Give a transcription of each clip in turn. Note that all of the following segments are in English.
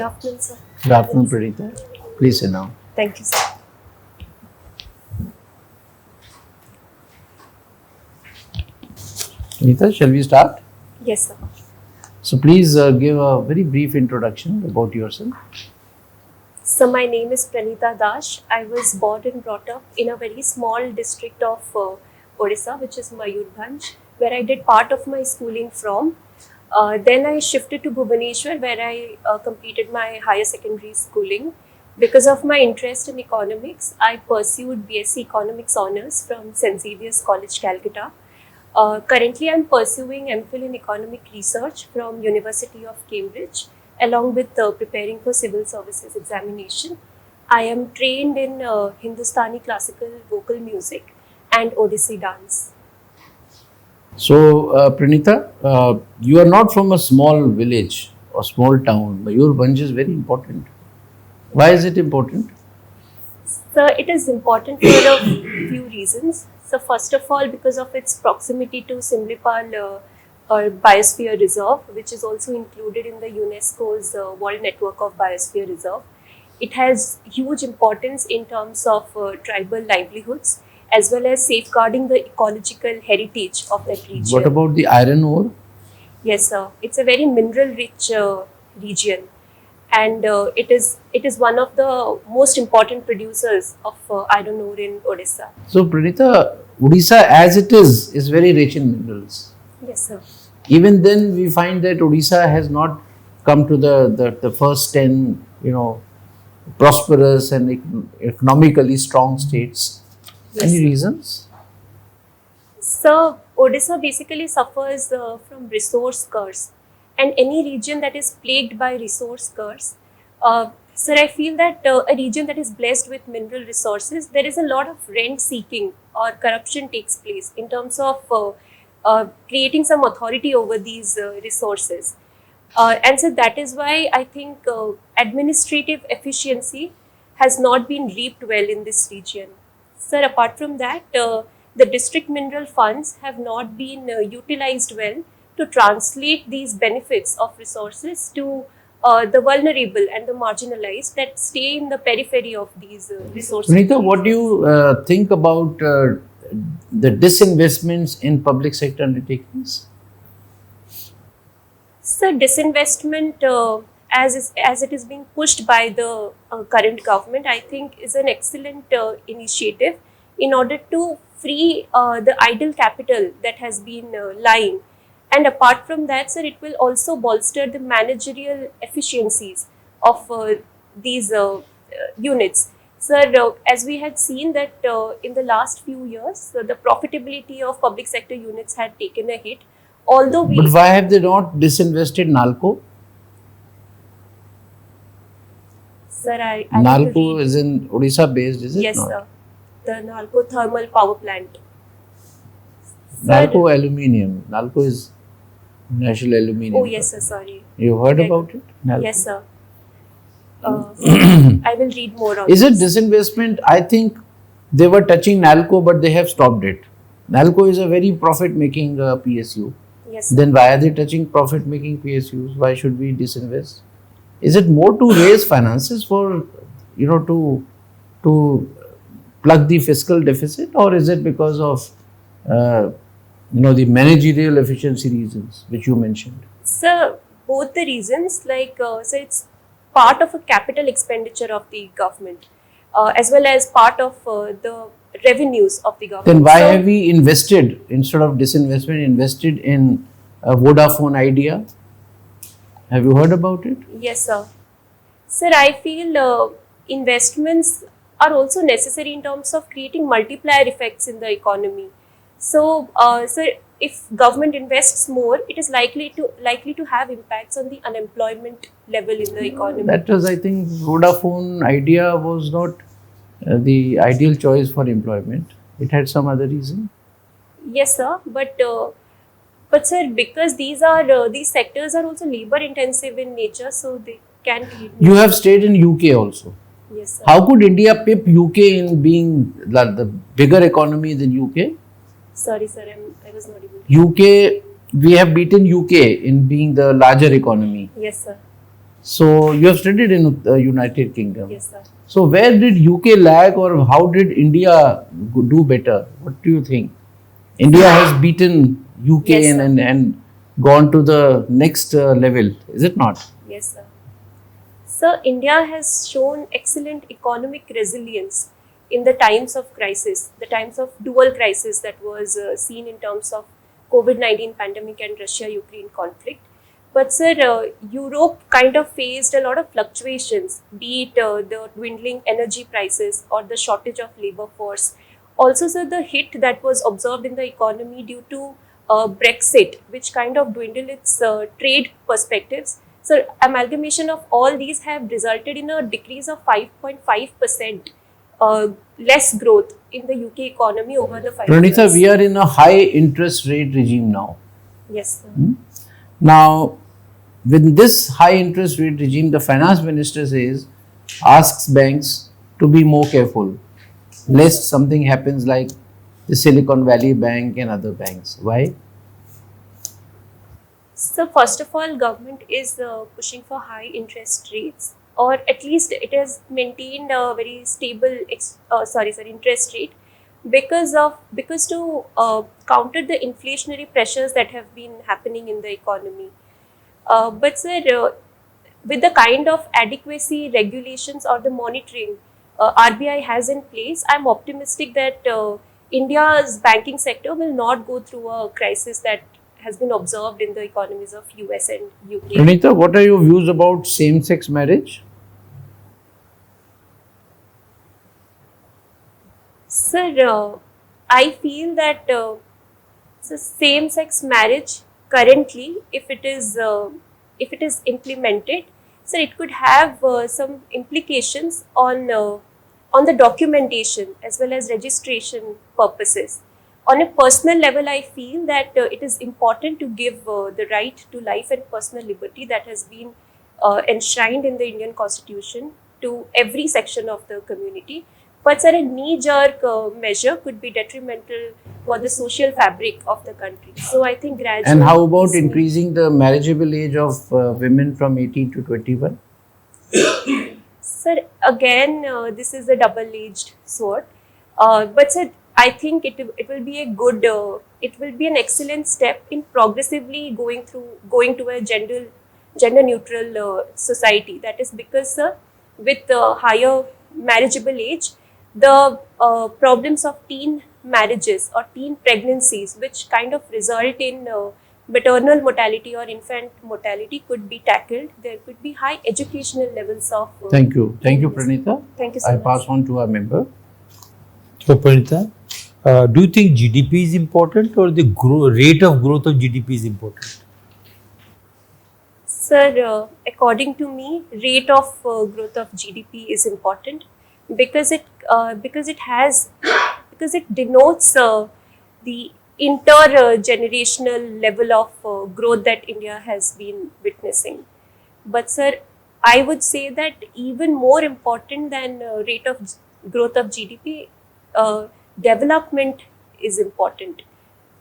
afternoon, sir. Good afternoon, Pranita. Please sit down. Thank you, sir. Pranita, shall we start? Yes, sir. So please give a very brief introduction about yourself. So my name is Pranita Dash. I was born and brought up in a very small district of Odisha, which is Mayurbhanj, where I did part of my schooling from. Then I shifted to Bhubaneswar, where I completed my higher secondary schooling. Because of my interest in economics, I pursued BSc Economics Honours from St. Xavier's College, Calcutta. Currently, I'm pursuing MPhil in Economic Research from University of Cambridge, along with preparing for civil services examination. I am trained in Hindustani classical vocal music and Odissi dance. So, Pranita, you are not from a small village or small town, but your Mayurbhanj is very important. Why is it important? So it is important for a few reasons. So first of all, because of its proximity to Simplified or Biosphere Reserve, which is also included in the UNESCO's World Network of Biosphere Reserve. It has huge importance in terms of tribal livelihoods as well as safeguarding the ecological heritage of that region. What about the iron ore? Yes, sir. It's a very mineral-rich region. And it is one of the most important producers of iron ore in Odisha. So, Pranita, Odisha as it is very rich in minerals. Yes, sir. Even then, we find that Odisha has not come to the first 10, prosperous and economically strong states. Yes, Any sir. reasons? So, Odisha basically suffers from resource curse. And any region that is plagued by resource curse, sir, I feel that a region that is blessed with mineral resources, there is a lot of rent seeking or corruption takes place in terms of creating some authority over these resources. And so that is why I think administrative efficiency has not been reaped well in this region. Sir, apart from that, the district mineral funds have not been utilized well to translate these benefits of resources to the vulnerable and the marginalized that stay in the periphery of these resources. Pranita, what do you think about the disinvestments in public sector undertakings? So disinvestment, as it is being pushed by the current government, I think is an excellent initiative in order to free the idle capital that has been lying. And apart from that, sir, it will also bolster the managerial efficiencies of these units. Sir, as we had seen that in the last few years, the profitability of public sector units had taken a hit. Although But why have they not disinvested NALCO? Sir, I NALCO is in Odisha based, is it yes, not? sir. The NALCO thermal power plant. NALCO aluminium. NALCO is National Aluminium. Oh, yes, sir. Sorry. You heard Okay. about it? NALCO? Yes, sir. I will read more on Is it this. disinvestment? I think they were touching NALCO, but they have stopped it. NALCO is a very profit-making PSU. Yes, sir. Then why are they touching profit-making PSUs? Why should we disinvest? Is it more to raise finances for, to plug the fiscal deficit, or is it because of, the managerial efficiency reasons which you mentioned? Sir, both the reasons, so it's part of a capital expenditure of the government, as well as part of the revenues of the government. Then why have we invested, instead of disinvestment, invested in Vodafone Idea? Have you heard about it? Yes, sir. Sir, I feel investments are also necessary in terms of creating multiplier effects in the economy. So, sir, if government invests more, it is likely to have impacts on the unemployment level in the economy. That was, I think, Vodafone Idea was not the ideal choice for employment. It had some other reason. Yes, sir. But sir, because these sectors are also labor intensive in nature, so they can create. You have stayed in UK also. Yes, sir. How could India pip UK in being the bigger economy than UK? Sorry, sir, I was not able to. UK, we have beaten UK in being the larger economy. Yes, sir. So you have studied in the United Kingdom. Yes, sir. So where did UK lag, or how did India do better? What do you think? India has beaten UK Yes, sir. and gone to the next level, is it not? Yes, sir. So, India has shown excellent economic resilience in the times of crisis, the times of dual crisis that was seen in terms of COVID-19 pandemic and Russia-Ukraine conflict. But, sir, Europe kind of faced a lot of fluctuations, be it the dwindling energy prices or the shortage of labor force. Also, sir, the hit that was observed in the economy due to Brexit, which kind of dwindled its trade perspectives. So, amalgamation of all these have resulted in a decrease of 5.5% less growth in the UK economy over the 5 years. Pranita, we are in a high interest rate regime now. Yes, sir. Now, with this high interest rate regime, the finance minister asks banks to be more careful, lest something happens like the Silicon Valley Bank and other banks. Why? So first of all, government is pushing for high interest rates, or at least it has maintained a very stable interest rate because to counter the inflationary pressures that have been happening in the economy. But sir, with the kind of adequacy regulations or the monitoring RBI has in place, I'm optimistic that India's banking sector will not go through a crisis that has been observed in the economies of US and UK. Pranita, what are your views about same-sex marriage? Sir, I feel that same-sex marriage currently, if it is implemented, so it could have some implications on the documentation as well as registration purposes. On a personal level, I feel that it is important to give the right to life and personal liberty that has been enshrined in the Indian Constitution to every section of the community. But sir, a knee-jerk measure could be detrimental for the social fabric of the country. So I think gradually. And how about increasing the marriageable age of women from 18 to 21? Sir, again, this is a double-edged sword. But sir, I think it will be a good, it will be an excellent step in progressively going to a gender-neutral society. That is because with higher marriageable age, the problems of teen marriages or teen pregnancies, which kind of result in maternal mortality or infant mortality, could be tackled. There could be high educational levels of. Thank you, Pranita. Thank you so I much. pass on to our member. So, Pranita, do you think GDP is important, or the rate of growth of GDP is important? Sir, according to me, rate of growth of GDP is important because it denotes the intergenerational level of growth that India has been witnessing. But sir, I would say that even more important than rate of growth of GDP, development is important.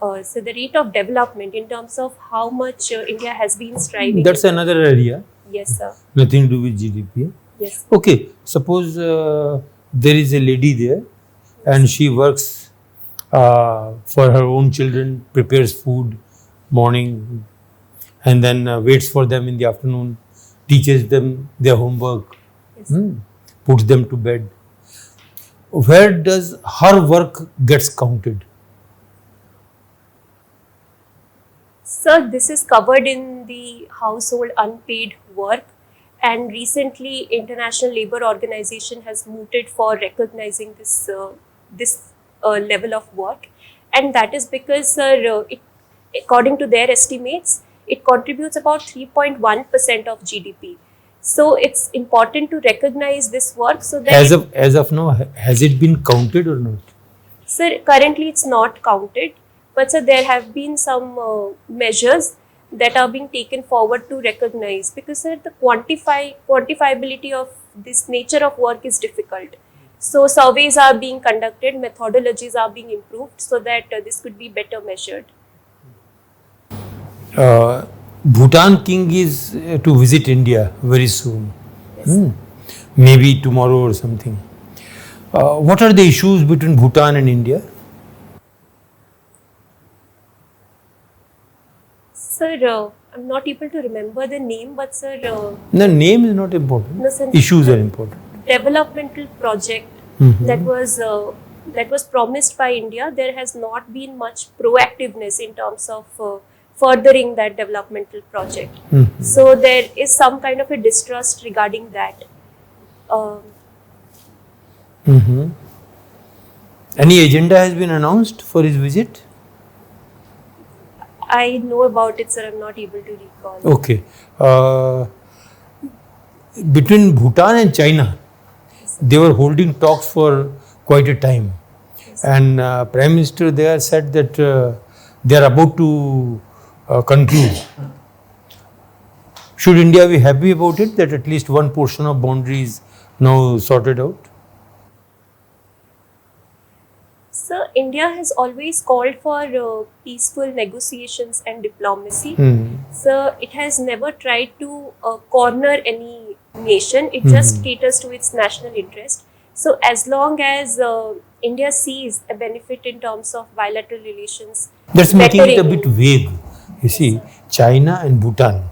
So the rate of development in terms of how much India has been striving. That's another area. Yes, sir. Nothing to do with GDP. Yes. Okay, suppose there is a lady there and she works for her own children, prepares food morning, and then waits for them in the afternoon, teaches them their homework, Yes. puts them to bed. Where does her work gets counted? Sir, this is covered in the household unpaid work, and recently International Labour Organization has mooted for recognizing this level of work, and that is because sir, according to their estimates, it contributes about 3.1% of GDP. So it's important to recognize this work so that As of now, has it been counted or not? sir, currently it's not counted, but sir, there have been some measures that are being taken forward to recognize, because sir, the quantifiability of this nature of work is difficult. So surveys are being conducted, methodologies are being improved so that this could be better measured. Bhutan king is to visit India very soon. Yes. Maybe tomorrow or something. What are the issues between Bhutan and India? Sir, I'm not able to remember the name, but sir, The name is not important. No, sir. Issues are important. developmental project Mhm. that was promised by India, there has not been much proactiveness in terms of furthering that developmental project. Mhm. So there is some kind of a distrust regarding that. Um, Mhm. Any agenda has been announced for his visit? I know about it, sir. I'm not able to recall. Okay. Between Bhutan and China, Yes, sir. they were holding talks for quite a time. Yes, sir. And Prime Minister there said that they are about to conclude. Should India be happy about it that at least one portion of boundary is now sorted out? Sir, India has always called for peaceful negotiations and diplomacy. So it has never tried to corner any nation. It just caters to its national interest. So as long as India sees a benefit in terms of bilateral relations, That's making it a bettering- bit vague. You see, sir. China and Bhutan.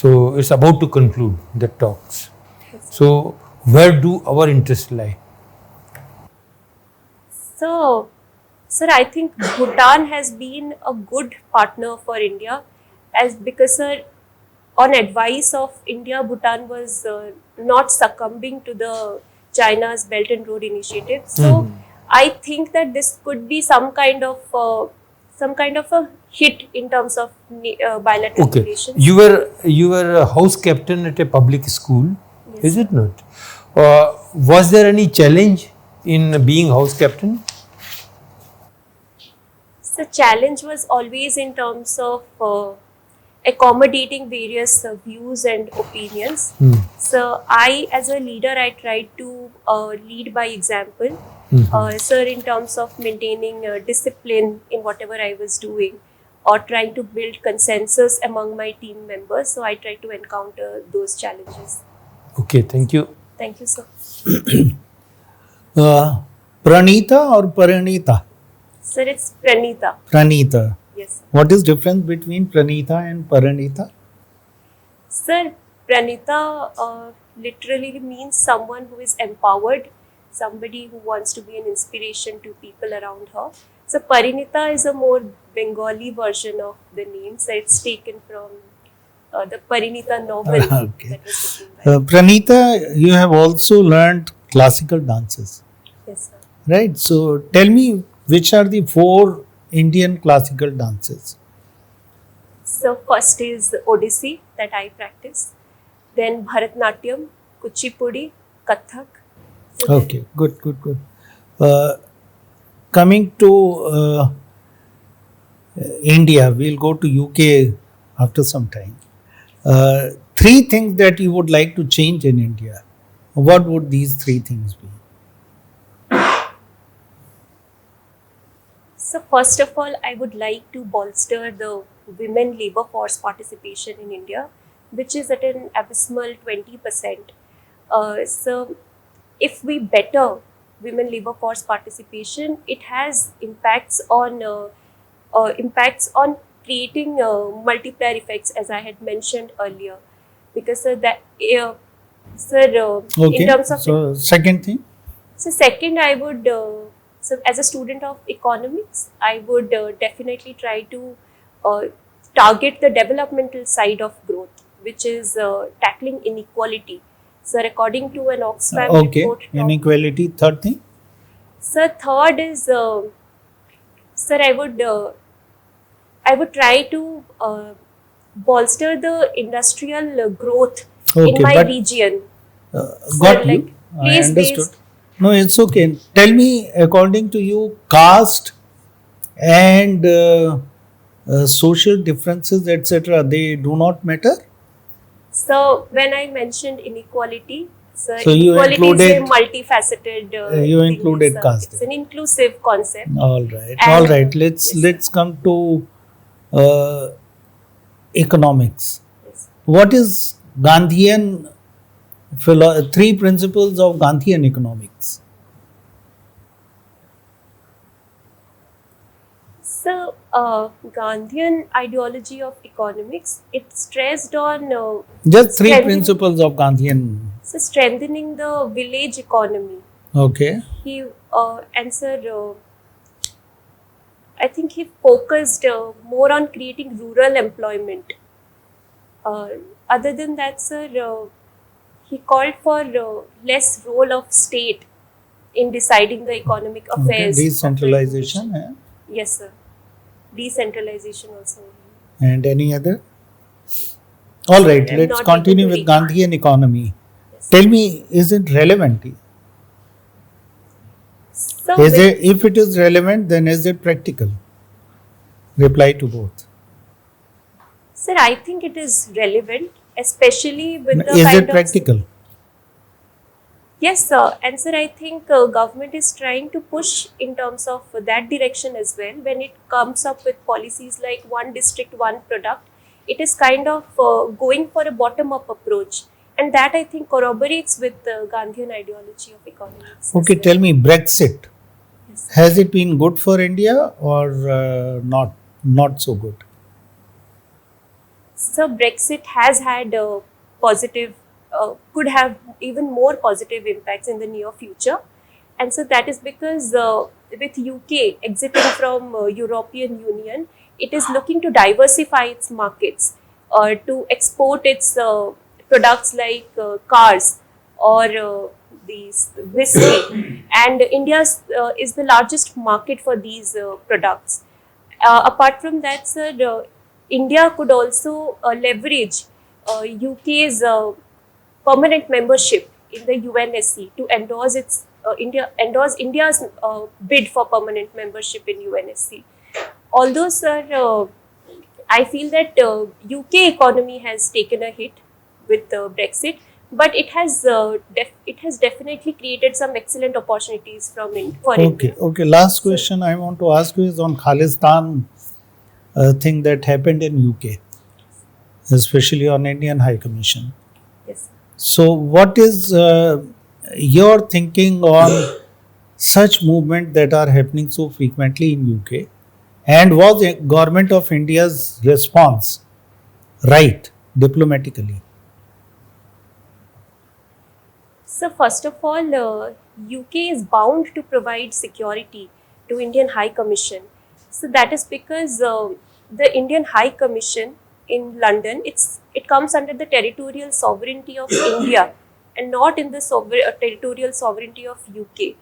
So it's about to conclude the talks. Yes, sir. So where do our interests lie? So, sir, I think Bhutan has been a good partner for India, as because, sir, on advice of India, Bhutan was not succumbing to the China's Belt and Road Initiative. So, I think that this could be some kind of a hit in terms of bilateral Okay, relations. you were a house captain at a public school, Yes, is sir. it not? Was there any challenge in being house captain? The challenge was always in terms of accommodating various views and opinions. So I, as a leader, I tried to lead by example. Sir, in terms of maintaining discipline in whatever I was doing, or trying to build consensus among my team members. So I tried to encounter those challenges. Okay, thank you. Thank you, sir. Pranita or Paranita? Sir, it's Pranita. Pranita. Yes, sir. What is difference between Pranita and Paranita? Sir, Pranita literally means someone who is empowered, somebody who wants to be an inspiration to people around her. So Parinita is a more Bengali version of the name. So it's taken from the Parinita novel Okay. that was written by. Pranita, you have also learned classical dances, Yes, sir. right? So tell me, which are the 4 Indian classical dances? So first is Odissi that I practice. Then Bharatnatyam, Kuchipudi, Kathak. So then- Okay, good. Coming to India, we'll go to UK after some time. 3 things that you would like to change in India. What would these 3 things be? So first of all, I would like to bolster the women labor force participation in India, which is at an abysmal 20%. So if we better women labor force participation, it has impacts on creating multiplier effects, as I had mentioned earlier. Because Okay, in terms of so second thing? so second, I would, so as a student of economics, I would definitely try to target the developmental side of growth, which is tackling inequality. So according to an Oxfam Okay, report, inequality. Third thing? so third is, sir, I would try to bolster the industrial growth in Okay, my but region. got like, you. I place-based- understood. No, it's okay. Tell me, according to you, caste and social differences, etc., they do not matter? So when I mentioned inequality, so So you inequality is a included- multifaceted. you thing. included It's caste. It's an inclusive concept. All right, And- all right. Let's yes. let's come to uh, economics. Yes. What is Gandhian three principles of Gandhian economics? So, Gandhian ideology of economics, it stressed on Just three strengthening, principles of Gandhian. so strengthening the village economy. Okay. He answered. I think he focused more on creating rural employment. Uh, Other than that, sir, he called for less role of state in deciding the economic Okay. affairs. of the Decentralization. nation. Yes, sir. Decentralization also. And any other? All right, I'm let's not continue able to with recall. Gandhian economy. Yes. Tell me, is it relevant? So, Is it, if it is relevant, then is it practical? Reply to both. sir, I think it is relevant, especially with the Is kind it of. practical? Yes, sir. And sir, I think government is trying to push in terms of that direction as well. When it comes up with policies like one district, one product, it is kind of going for a bottom-up approach. And that I think corroborates with the Gandhian ideology of economics. Okay, tell me, Brexit. Yes. Has it been good for India or not so good? So Brexit has had a positive, could have even more positive impacts in the near future, and so that is because with UK exiting from European Union, it is looking to diversify its markets, to export its products like cars or these whiskey, and India is the largest market for these products. Apart from that, sir, India could also leverage UK's permanent membership in the UNSC to endorse India's bid for permanent membership in UNSC. Although, sir, I feel that UK economy has taken a hit with Brexit, but it has definitely created some excellent opportunities for India. Okay. Last question I want to ask you is on Khalistan thing that happened in UK, especially on Indian High Commission. Yes. So, what is your thinking on such movement that are happening so frequently in UK? And was the government of India's response right diplomatically? So first of all, UK is bound to provide security to Indian High Commission. So that is because the Indian High Commission in London, it comes under the territorial sovereignty of India and not in the territorial sovereignty of UK.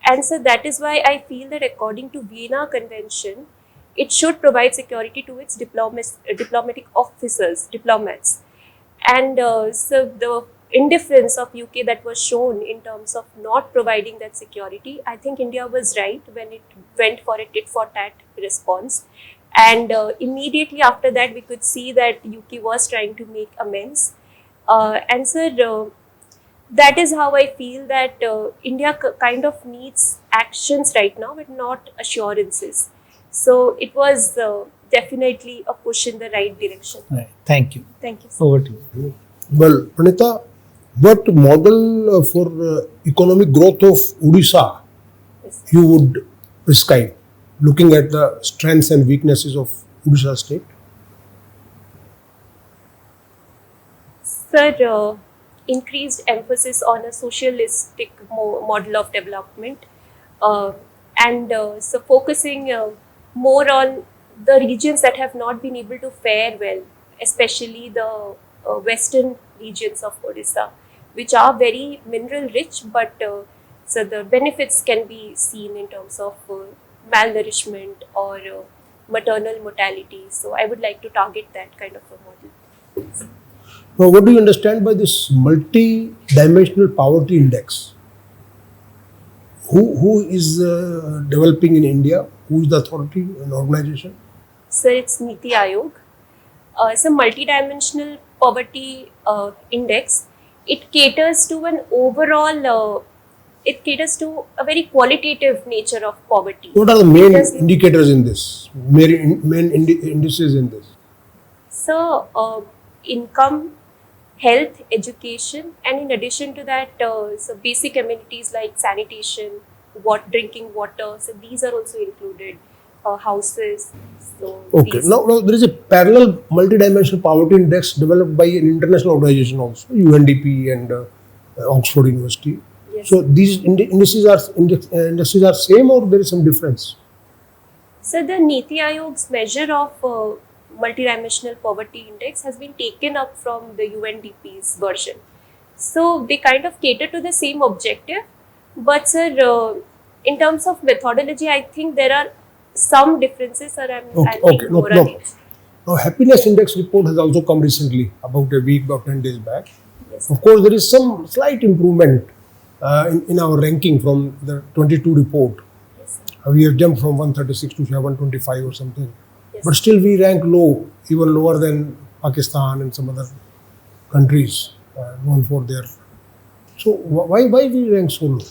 And so that is why I feel that according to Vienna Convention, it should provide security to its diplomatic officers, diplomats. And so the indifference of UK that was shown in terms of not providing that security, I think India was right when it went for a tit for tat response. And immediately after that, we could see that UK was trying to make amends. And so that is how I feel that India kind of needs actions right now, but not assurances. So it was definitely a push in the right direction. Right. Thank you. Thank you, sir. Over to you. Well, Pranita, what model for economic growth of Odisha Yes. you would prescribe, looking at the strengths and weaknesses of Odisha state? Sir, increased emphasis on a socialistic model of development, and so focusing more on the regions that have not been able to fare well, especially the western regions of Odisha, which are very mineral rich, but so the benefits can be seen in terms of malnourishment or maternal mortality. So I would like to target that kind of a model. Now, what do you understand by this multi-dimensional poverty index? Who is developing in India? Who is the authority and organization? So it's Niti Aayog. It's a multidimensional poverty index. It caters to an overall, it caters to a very qualitative nature of poverty. What are the main It does- indicators in this? Main indices in this? So, income, health, education, and in addition to that, so basic amenities like sanitation, drinking water. So these are also included. Houses. So Okay. these. Now there is a parallel multidimensional poverty index developed by an international organization also, UNDP and Oxford University. Yes. So these indices are same, or there is some difference? So the Niti Aayog's measure of multidimensional poverty index has been taken up from the UNDP's version. So they kind of cater to the same objective, but sir, in terms of methodology, I think there are some differences, sir. I'll Okay. take No, more no. on it. Now, happiness index report has also come recently, about a week, about 10 days back. Yes. Of course, there is some slight improvement in our ranking from the 22 report. Yes, sir. We have jumped from 136 to 125 or something. Yes. But still, we rank low, even lower than Pakistan and some other countries known for their. So, why we rank so low?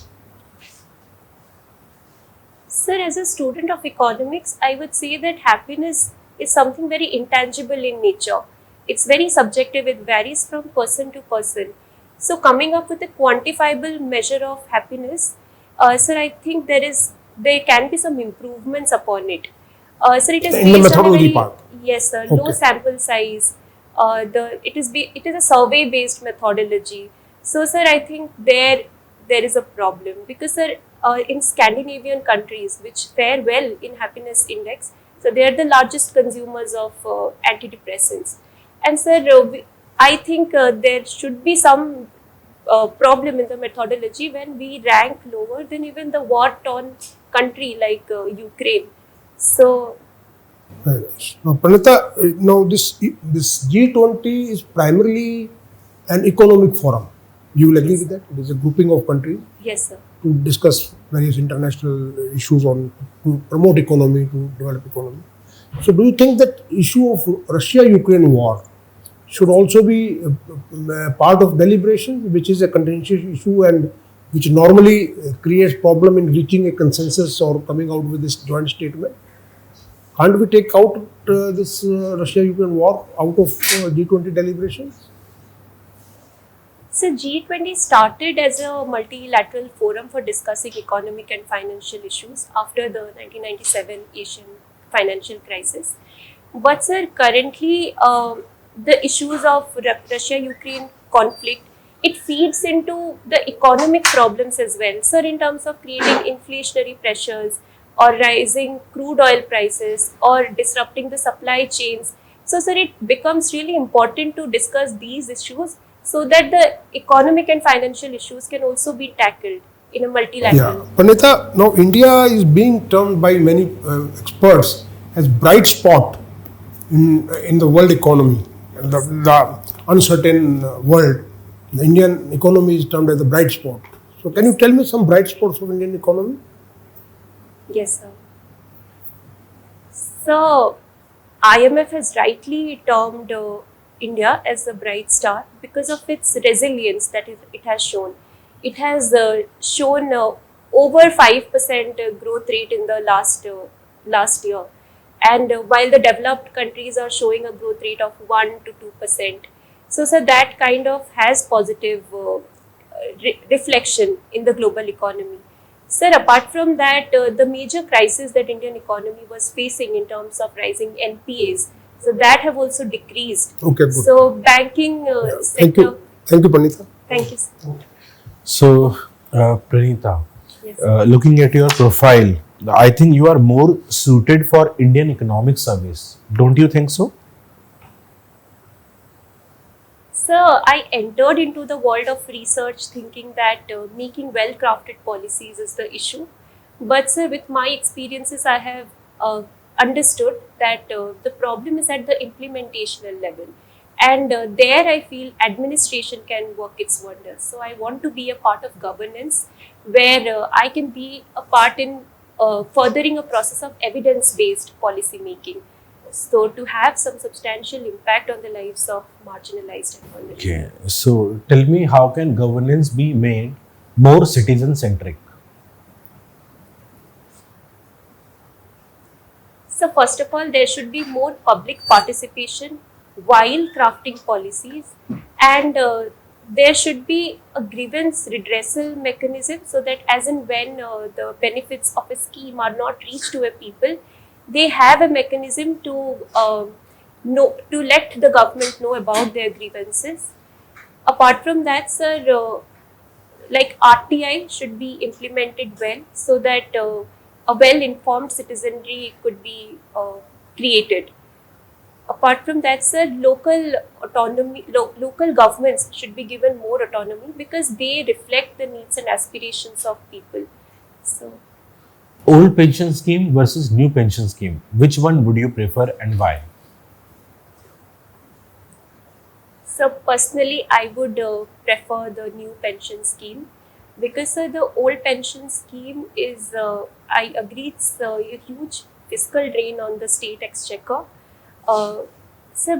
Sir, as a student of economics, I would say that happiness is something very intangible in nature. It's very subjective, it varies from person to person. So, coming up with a quantifiable measure of happiness, sir, I think there can be some improvements upon it. Sir, it is In the based on a methodology very part. yes, sir, low Okay. sample size. It is a survey based methodology. So, sir, I think there is a problem because, sir, in Scandinavian countries which fare well in happiness index, so they are the largest consumers of antidepressants. And, sir, I think there should be some problem in the methodology when we rank lower than even the war-torn country like Ukraine. So, Very nice. Now, Pranita, now this G20 is primarily an economic forum. You will agree with that? It is a grouping of countries yes, sir. to discuss various international issues to promote economy, to develop economy. So, do you think that issue of Russia-Ukraine war should also be part of deliberation, which is a contentious issue and which normally creates problem in reaching a consensus or coming out with this joint statement? Can't we take out this Russia-Ukraine war out of G20 deliberations? So G20 started as a multilateral forum for discussing economic and financial issues after the 1997 Asian financial crisis. But sir, currently the issues of Russia-Ukraine conflict, it feeds into the economic problems as well. Sir, in terms of creating inflationary pressures or rising crude oil prices or disrupting the supply chains. So sir, it becomes really important to discuss these issues so that the economic and financial issues can also be tackled in a multilateral. Yeah, Pranita, now India is being termed by many experts as bright spot in the world economy, the uncertain world. The Indian economy is termed as the bright spot. So, can you tell me some bright spots of Indian economy? Yes, sir. So, IMF has rightly termed India as a bright star because of its resilience that it has shown. It has shown over 5% growth rate in the last year, and while the developed countries are showing a growth rate of 1 to 2%. So, that kind of has positive reflection in the global economy. Sir, apart from that, the major crisis that Indian economy was facing in terms of rising NPAs, so that have also decreased. Okay, good. So banking Thank sector. you. Thank you, Pranita. Thank you, sir. So, Pranita, Yes. looking at your profile, I think you are more suited for Indian economic service. Don't you think so? So I entered into the world of research thinking that making well-crafted policies is the issue. But sir, with my experiences, I have understood that the problem is at the implementational level. And there I feel administration can work its wonders. So I want to be a part of governance where I can be a part in furthering a process of evidence-based policy making. So to have some substantial impact on the lives of marginalized and vulnerable. Okay. So, tell me, how can governance be made more citizen centric? So first of all, there should be more public participation, while crafting policies, and there should be a grievance redressal mechanism so that as and when the benefits of a scheme are not reached to a people, they have a mechanism to know, to let the government know about their grievances. Apart from that, sir, like RTI should be implemented well so that a well-informed citizenry could be created. Apart from that, sir, local autonomy, local governments should be given more autonomy because they reflect the needs and aspirations of people. So, Old pension scheme versus new pension scheme. Which one would you prefer and why? so personally, I would prefer the new pension scheme because the old pension scheme is, I agree, it's a huge fiscal drain on the state exchequer. Uh,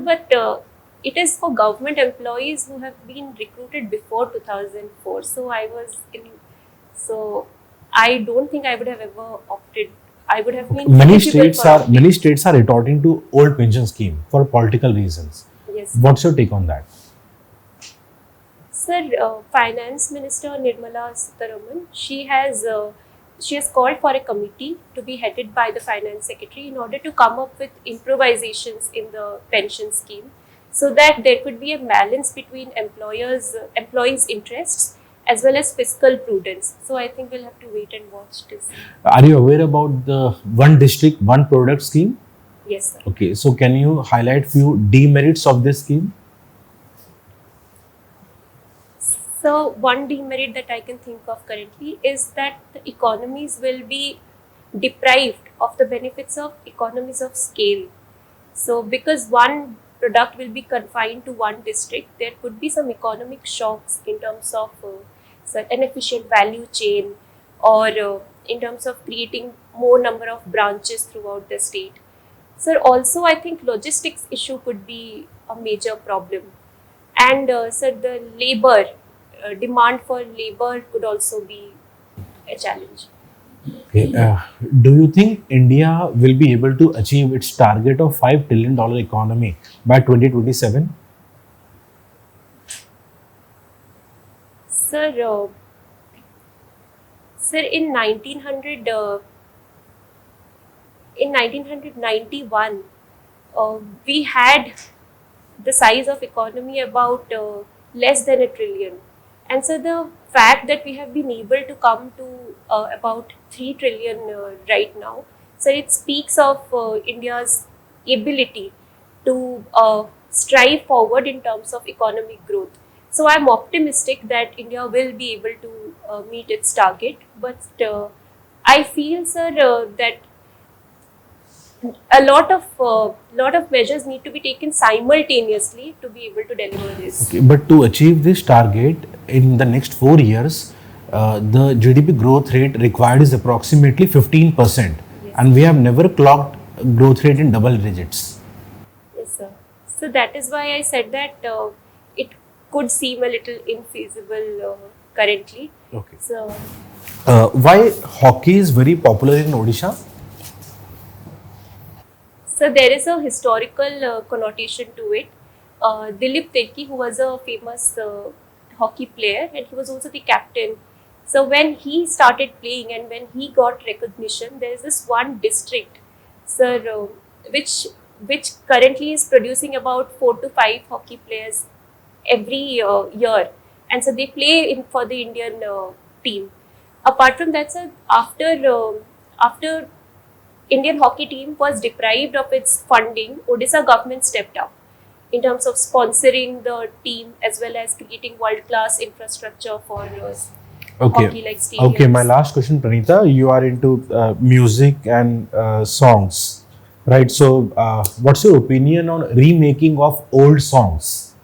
but it is for government employees who have been recruited before 2004. So I don't think I would have ever opted. I would have been Many eligible states for are opting. many states are retorting to old pension scheme for political reasons. Yes. What's your take on that? Sir, Finance Minister Nirmala Sitharaman, she has called for a committee to be headed by the Finance Secretary in order to come up with improvisations in the pension scheme, so that there could be a balance between employees' interests as well as fiscal prudence. So I think we'll have to wait and watch to see. Are you aware about the one district, one product scheme? Yes, sir. Okay, so can you highlight few demerits of this scheme? So one demerit that I can think of currently is that the economies will be deprived of the benefits of economies of scale. So because one product will be confined to one district, there could be some economic shocks in terms of an efficient value chain, or in terms of creating more number of branches throughout the state. Sir, also I think logistics issue could be a major problem, and sir, the labor demand for labor could also be a challenge. Okay. Do you think India will be able to achieve its target of $5 trillion economy by 2027? Sir, sir, in 1991, we had the size of economy about less than a trillion, and so the fact that we have been able to come to about 3 trillion right now, so it speaks of India's ability to strive forward in terms of economic growth. So I'm optimistic that India will be able to meet its target, but I feel, sir, that a lot of measures need to be taken simultaneously to be able to deliver this. Okay, but to achieve this target in the next 4 years, the GDP growth rate required is approximately 15%, Yes. and we have never clocked growth rate in double digits. Yes, sir. So that is why I said that it could seem a little infeasible currently. Okay. So, Why hockey is very popular in Odisha? so there is a historical connotation to it. Dilip Tirki, who was a famous hockey player, and he was also the captain. So when he started playing and when he got recognition, there is this one district, sir, which currently is producing about 4 to 5 hockey players every year, and so they play in for the Indian team. Apart from that, sir, after Indian hockey team was deprived of its funding, Odisha government stepped up in terms of sponsoring the team as well as creating world-class infrastructure for Okay. hockey like stadiums. Okay, my last question, Pranita. You are into music and songs, right? So, what's your opinion on remaking of old songs?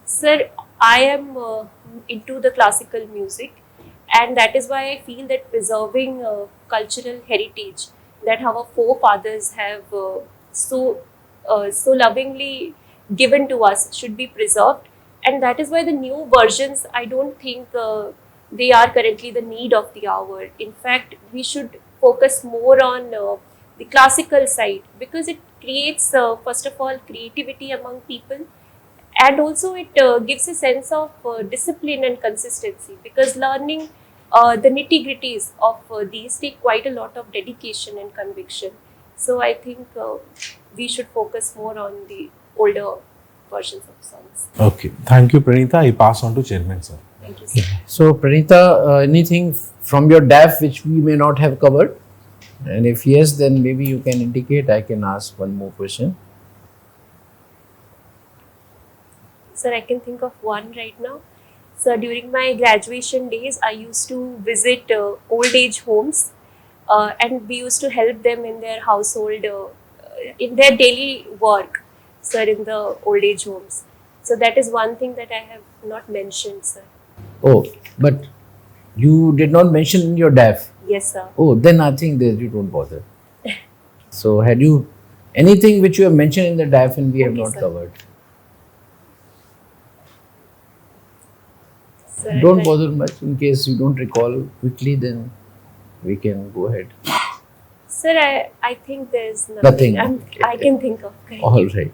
Sir, I am into the classical music, and that is why I feel that preserving cultural heritage that our forefathers have so lovingly given to us should be preserved, and that is why the new versions, I don't think they are currently the need of the hour. In fact, we should focus more on the classical side, because it creates, first of all, creativity among people, and also it gives a sense of discipline and consistency, because learning the nitty gritties of these take quite a lot of dedication and conviction. So I think we should focus more on the older versions of songs. Okay. Thank you, Pranita. I pass on to Chairman, sir. Thank you, sir. So, Pranita, anything from your DAF which we may not have covered? And if yes, then maybe you can indicate. I can ask one more question. Sir, I can think of one right now. So during my graduation days, I used to visit old age homes, and we used to help them in their household, in their daily work, sir, in the old age homes. So that is one thing that I have not mentioned, sir. Oh, but you did not mention in your DAF. Yes, sir. Oh, then I think that you don't bother. So, had you anything which you have mentioned in the DAF and we have Okay, not sir. covered? Sir, Don't like- bother much. In case you don't recall quickly, then we can go ahead. Sir, I think there's Nothing. I can think of. Correct. All right.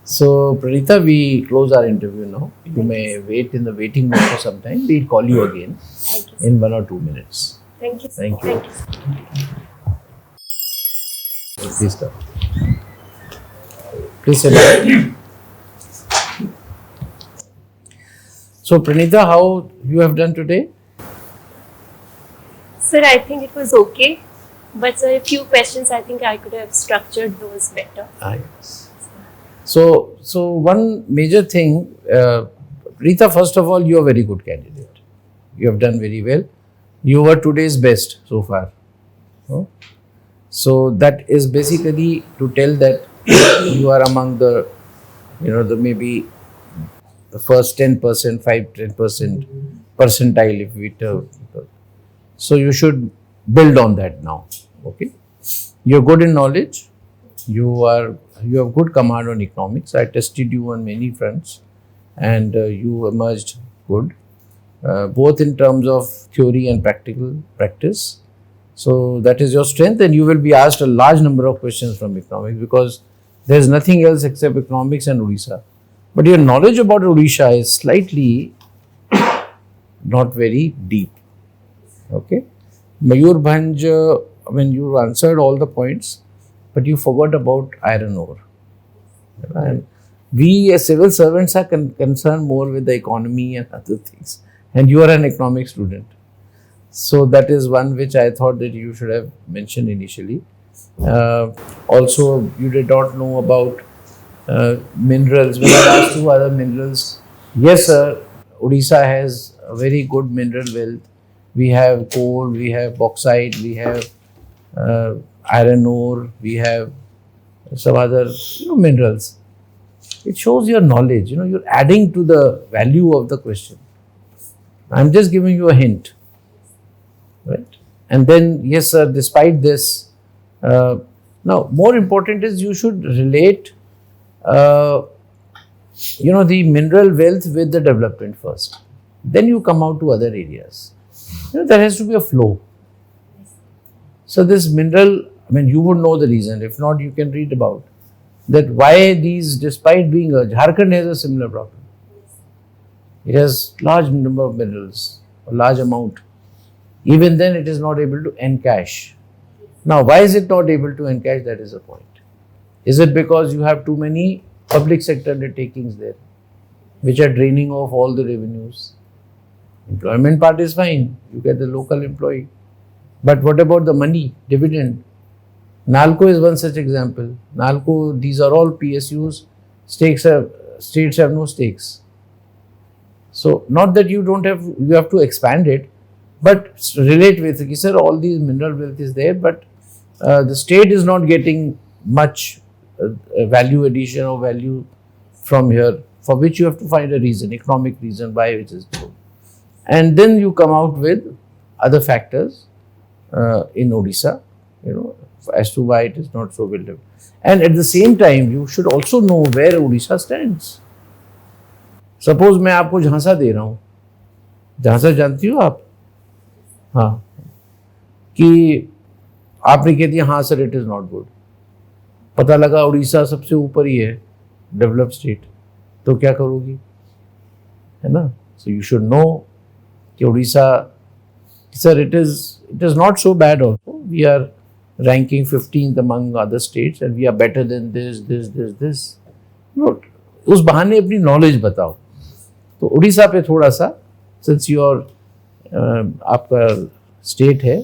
So, Pranita, we close our interview now. You Thank may you, sir. wait in the waiting room for some time. We'll call you again Thank you, sir. in 1 or 2 minutes. Thank you, sir. Thank you. Thank you, sir. Please come. Please sit down. So, Pranita, how you have done today? Sir, I think it was okay. But sir, a few questions, I think I could have structured those better. Yes. So one major thing, Rita, first of all, you are a very good candidate. You have done very well. You were today's best so far. No? So that is basically to tell that you are among the, the maybe the first 10%, 10% percentile if we tell. So you should build on that now. Okay. You're good in knowledge. You have good command on economics. I tested you on many fronts, and you emerged good, both in terms of theory and practical practice. So that is your strength, and you will be asked a large number of questions from economics because there is nothing else except economics and Odisha. But your knowledge about Odisha is slightly not very deep. Okay, Mayurbhanj, when you answered all the points, but you forgot about iron ore. And we as civil servants are concerned more with the economy and other things. And you are an economics student. So that is one which I thought that you should have mentioned initially. Also, you did not know about minerals. When I asked you other minerals, yes sir, Odisha has a very good mineral wealth. We have coal, we have bauxite, we have iron ore, we have some other minerals. It shows your knowledge, you're adding to the value of the question. I'm just giving you a hint, right? And then, yes sir, despite this, now more important is you should relate, the mineral wealth with the development first. Then you come out to other areas. There has to be a flow. So this mineral, you would know the reason. If not, you can read about that why these, despite being Jharkhand has a similar problem. It has large number of minerals, a large amount. Even then, it is not able to encash. Now, why is it not able to encash? That is the point. Is it because you have too many public sector undertakings there, which are draining off all the revenues? Employment part is fine. You get the local employee. But what about the money, dividend? NALCO is one such example. NALCO, these are all PSUs. States have no stakes. So, not that you have to expand it, but relate with, sir, all these mineral wealth is there, but the state is not getting much value addition or value from here, for which you have to find a reason, economic reason why it is so. And then you come out with other factors in Odisha, as to why it is not so well developed. And at the same time, you should also know where Odisha stands. Suppose मैं आपको झांसा दे रहा हूँ, झांसा जानती हो आप? हाँ, कि आपने कह दिया हाँ sir it is not good, पता लगा उड़ीसा सबसे ऊपर ही है डेवलप्ड स्टेट, तो क्या करोगी, है ना? सो यू शुड नो कि Orissa, sir it is not so bad also, we are ranking 15th among other states and we are better than this. Not, उस बहाने अपनी नॉलेज बताओ. तो उड़ीसा पे थोड़ा सा, सिंस योर आपका स्टेट है,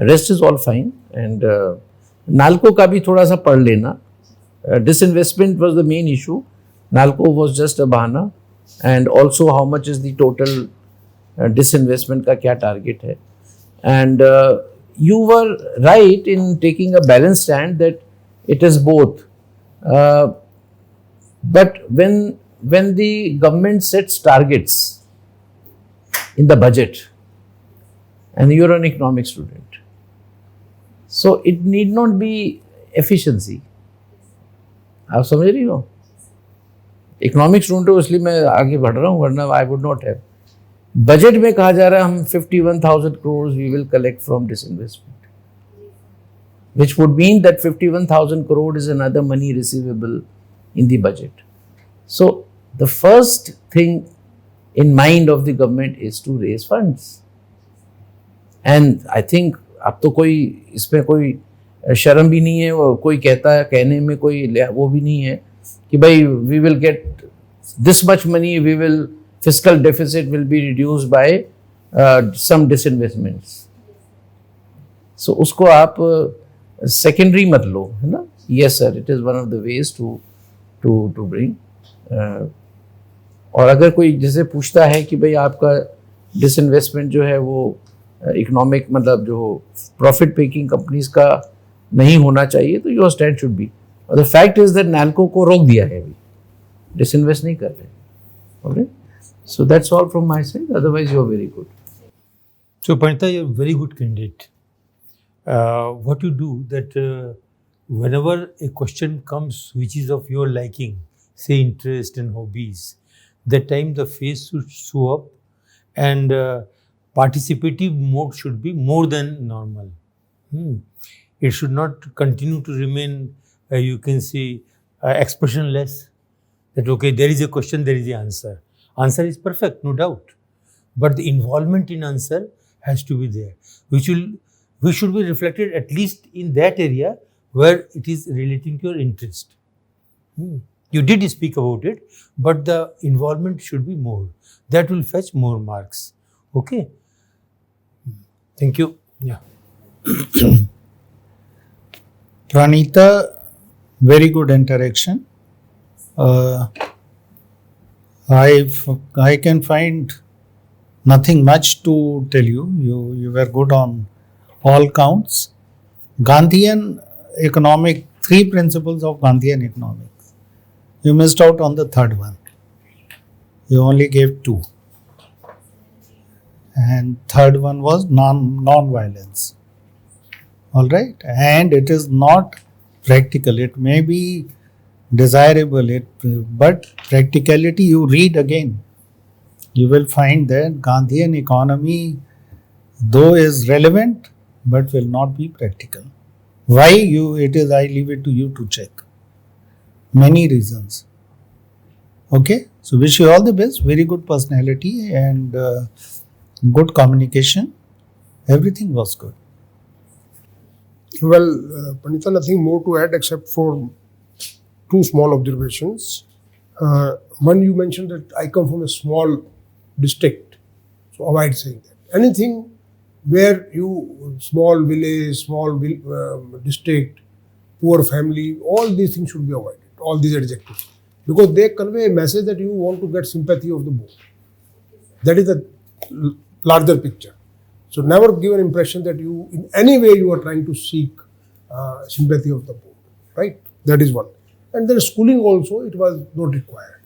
rest is all fine. And Nalco का भी थोड़ा सा पढ़ लेना. Disinvestment was the main issue, Nalco was just a बहाना. And also how much is the total disinvestment का क्या टारगेट है. And you were right in taking a balanced stand that it is both. But when the government sets targets in the budget, and you're an economic student, so it need not be efficiency. आप समझ रही हो? Economic student हो इसलिए मैं आगे बढ़ रहा हूँ, वरना I would not have. Budget में कहा जा रहा है हम 51,000 crores we will collect from disinvestment, which would mean that 51,000 crore is another money receivable in the budget. So the first thing in mind of the government is to raise funds. And I think अब तो कोई इसमें कोई शर्म भी नहीं है, और कोई कहता है कहने में कोई वो भी नहीं है कि भाई we will get this much money, we will fiscal deficit will be reduced by some disinvestments. So उसको आप secondary मत लो, है ना? Yes sir, it is one of the ways to bring. और अगर कोई जैसे पूछता है कि भाई आपका disinvestment जो है वो economic मतलब जो profit making companies का नहीं होना चाहिए, तो your stand should be. और the fact is that NALCO को रोक दिया है अभी, disinvest नहीं कर रहे. Okay? So that's all from my side. Otherwise, you're very good. So, Pranita, you're a very good candidate. What you do that whenever a question comes which is of your liking, say interest and hobbies, that time the face should show up, and participative mode should be more than normal. It should not continue to remain, you can see, expressionless. That okay, there is a question, there is the answer. Answer is perfect, no doubt. But the involvement in answer has to be there, which should be reflected at least in that area where it is relating to your interest. You did speak about it, but the involvement should be more. That will fetch more marks. Okay? Thank you. Yeah. Pranita, very good interaction. I can find nothing much to tell you. You were good on all counts. Gandhian economic, 3 principles of Gandhian economics. You missed out on the third one. You only gave 2. And third one was non-violence. All right. And it is not practical. It may be desirable, but practicality, you read again, you will find that Gandhian economy though is relevant but will not be practical. Why it is, I leave it to you to check. Many reasons. Okay, so wish you all the best. Very good personality and good communication. Everything was good. Well, Pranita, nothing more to add except for 2 small observations. One, you mentioned that I come from a small district, so avoid saying that. Anything where you, small village, small district, poor family, all these things should be avoided, all these adjectives, because they convey a message that you want to get sympathy of the board. That is the larger picture. So never give an impression that you, in any way, you are trying to seek sympathy of the board, right? That is one. And then schooling also, it was not required.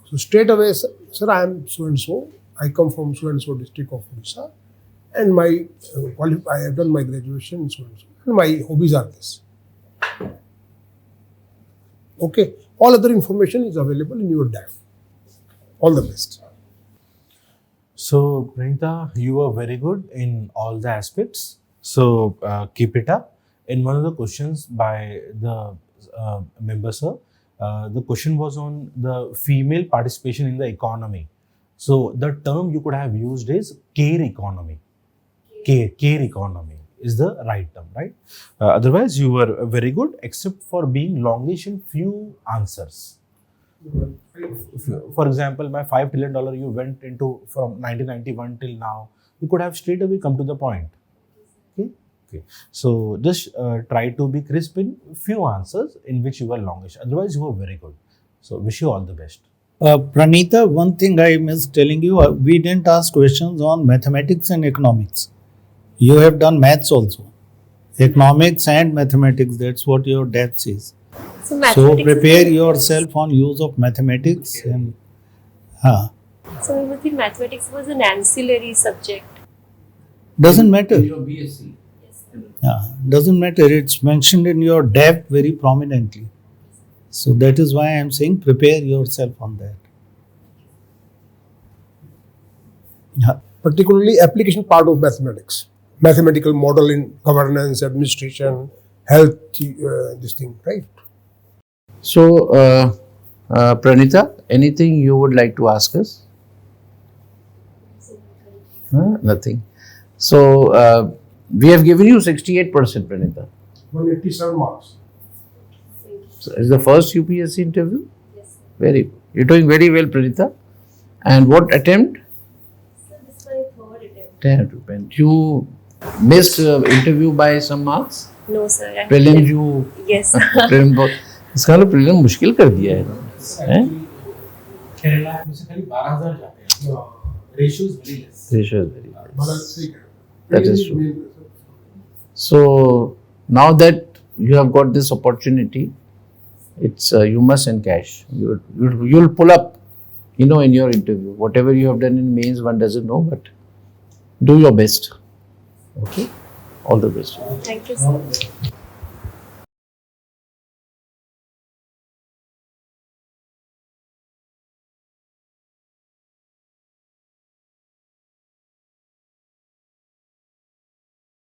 So straight away, sir, I am so and so. I come from so and so district of Odisha, and I have done my graduation in so and so, and my hobbies are this. Okay, all other information is available in your DAF. All the best. So, Pranita, you were very good in all the aspects. So keep it up. In one of the questions by the member sir, the question was on the female participation in the economy. So the term you could have used is care economy. Care economy is the right term, right? Otherwise, you were very good, except for being longish in few answers. For example, my $5 trillion you went into from 1991 till now, you could have straight away come to the point. Okay. So just try to be crisp in few answers in which you were longish. Otherwise, you were very good. So wish you all the best. Pranita, one thing I missed telling you, we didn't ask questions on mathematics and economics. You have done maths also. Economics and mathematics, that's what your dad says. So, So prepare yourself on use of mathematics and So I think mathematics was an ancillary subject. doesn't matter. Your BSc. Doesn't matter. It's mentioned in your DAP very prominently. So that is why I am saying prepare yourself on that. Particularly application part of mathematics, mathematical model in governance, administration, health, this thing, right? So, Pranita, anything you would like to ask us? Nothing. So, we have given you 68%, Pranita. 187 marks. So, is the first UPSC interview? Yes. Very good. You're doing very well, Pranita. And what attempt? So this is my third attempt. 10 attempt. You missed interview by some marks? No, sir. Prelim you... Yes. Prelim बहुत इसका मतलब prelim मुश्किल कर दिया है हैं? 10 lakh में से खाली 12,000 जाते हैं. Ratio is very less. Ratio is very less. But That is true. So now that you have got this opportunity, it's you must encash. You'll pull up, in your interview. Whatever you have done in mains, one doesn't know, but do your best. Okay, all the best. Thank you, sir.